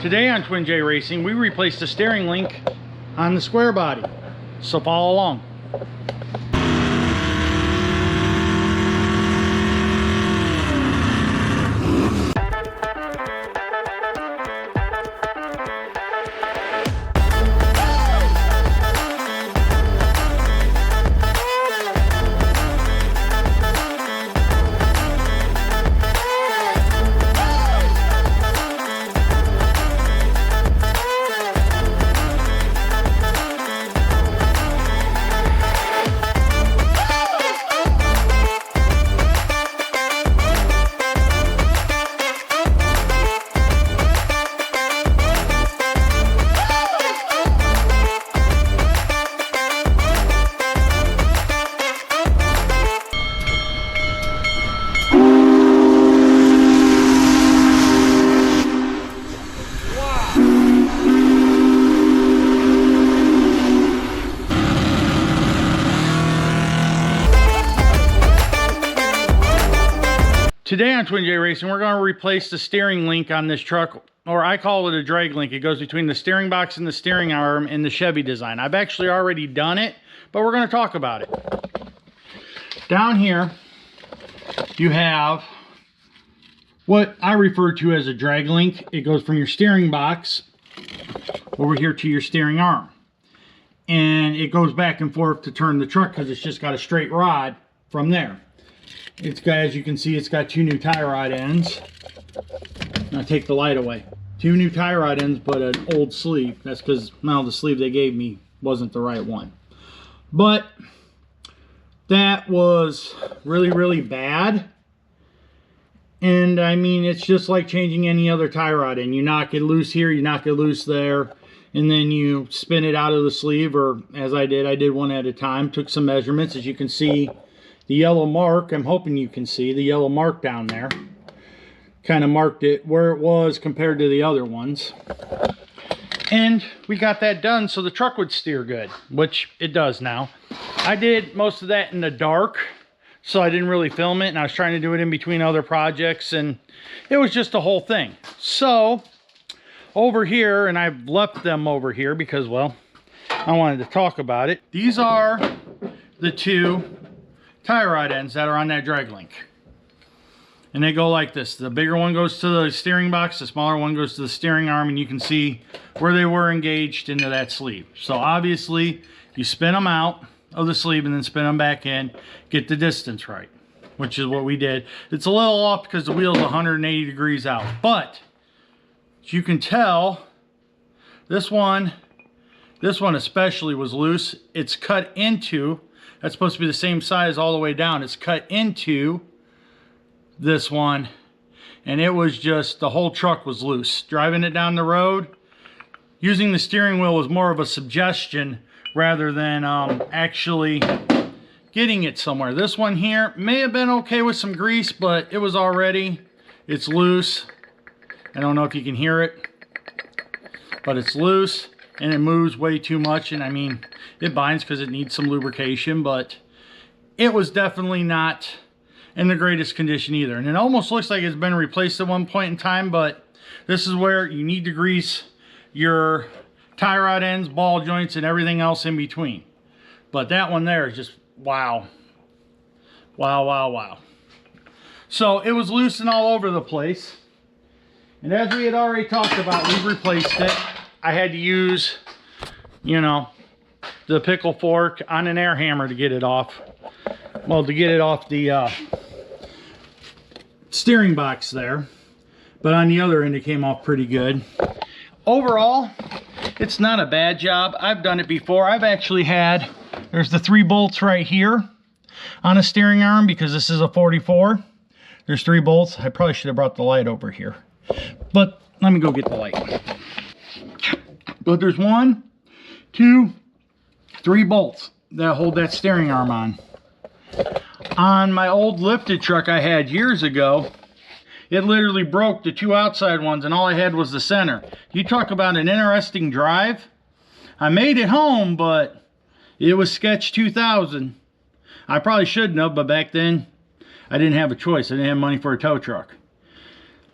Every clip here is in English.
Today on Twin J Racing, we replaced the steering link on the square body. So follow along. Today on Twin J Racing, we're going to replace the steering link on this truck, or I call it a drag link. It goes between the steering box and the steering arm in the Chevy design. I've actually already done it, but we're going to talk about it. Down here, you have what I refer to as a drag link. It goes from your steering box over here to your steering arm. And it goes back and forth to turn the truck because it's just got a straight rod from there. It's got, as you can see, it's got two new tie rod ends. I'll take the light away. Two new tie rod ends, but an old sleeve. That's because, well, the sleeve they gave me wasn't the right one. But that was really, really bad. And I mean, it's just like changing any other tie rod end. You knock it loose here, you knock it loose there, and then you spin it out of the sleeve, or as I did one at a time. Took some measurements. As you can see, the yellow mark, I'm hoping you can see the yellow mark down there. Kind of marked it where it was compared to the other ones. And we got that done so the truck would steer good, which it does now. I did most of that in the dark, so I didn't really film it, and I was trying to do it in between other projects, and it was just a whole thing. So over here, and I've left them over here because, well, I wanted to talk about it. These are the two tie rod ends that are on that drag link, and they go like this. The bigger one goes to the steering box, the smaller one goes to the steering arm, and you can see where they were engaged into that sleeve. So obviously you spin them out of the sleeve and then spin them back in, get the distance right, which is what we did. It's a little off because the wheel's 180 degrees out, but as you can tell, this one especially was loose. It's cut into, that's supposed to be the same size all the way down. It's cut into this one, and it was just, the whole truck was loose. Driving it down the road, using the steering wheel was more of a suggestion rather than actually getting it somewhere. This one here may have been okay with some grease, but it was already, it's loose. I don't know if you can hear it, but it's loose. And it moves way too much, and I mean, it binds because it needs some lubrication, but it was definitely not in the greatest condition either. And it almost looks like it's been replaced at one point in time, but this is where you need to grease your tie rod ends, ball joints, and everything else in between. But that one there is just, wow. Wow, wow, wow. So it was loose and all over the place. And as we had already talked about, we've replaced it. I had to use, you know, the pickle fork on an air hammer to get it off. Well, to get it off the steering box there. But on the other end, it came off pretty good. Overall, it's not a bad job. I've done it before. I've actually had, there's the 3 bolts right here on a steering arm because this is a 44. There's 3 bolts. I probably should have brought the light over here. But let me go get the light. But there's 1, 2, 3 bolts that hold that steering arm on. On my old lifted truck I had years ago, it literally broke the 2 outside ones, and all I had was the center. You talk about an interesting drive. I made it home, but it was sketch 2000. I probably shouldn't have, but back then I didn't have a choice. I didn't have money for a tow truck.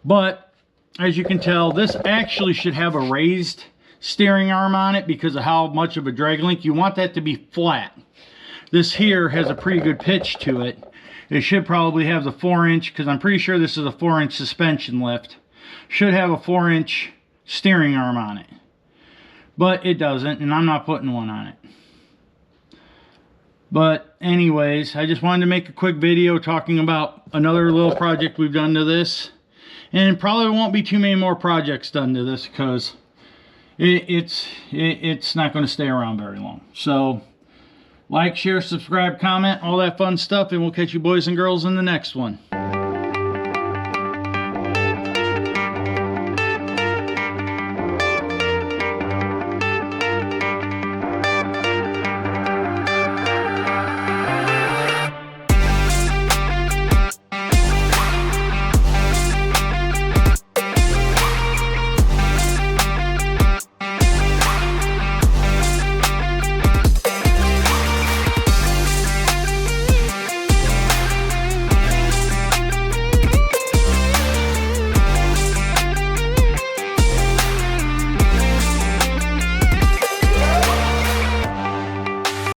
But as you can tell, this actually should have a raised steering arm on it because of how much of a drag link. You want that to be flat. This here has a pretty good pitch to it. It should probably have the 4-inch, because I'm pretty sure this is a 4-inch suspension lift. Should have a 4-inch steering arm on it. But it doesn't, and I'm not putting one on it. But anyways, I just wanted to make a quick video talking about another little project we've done to this. And probably won't be too many more projects done to this, because it's not going to stay around very long. So, like, share, subscribe, comment, all that fun stuff, and we'll catch you boys and girls in the next one.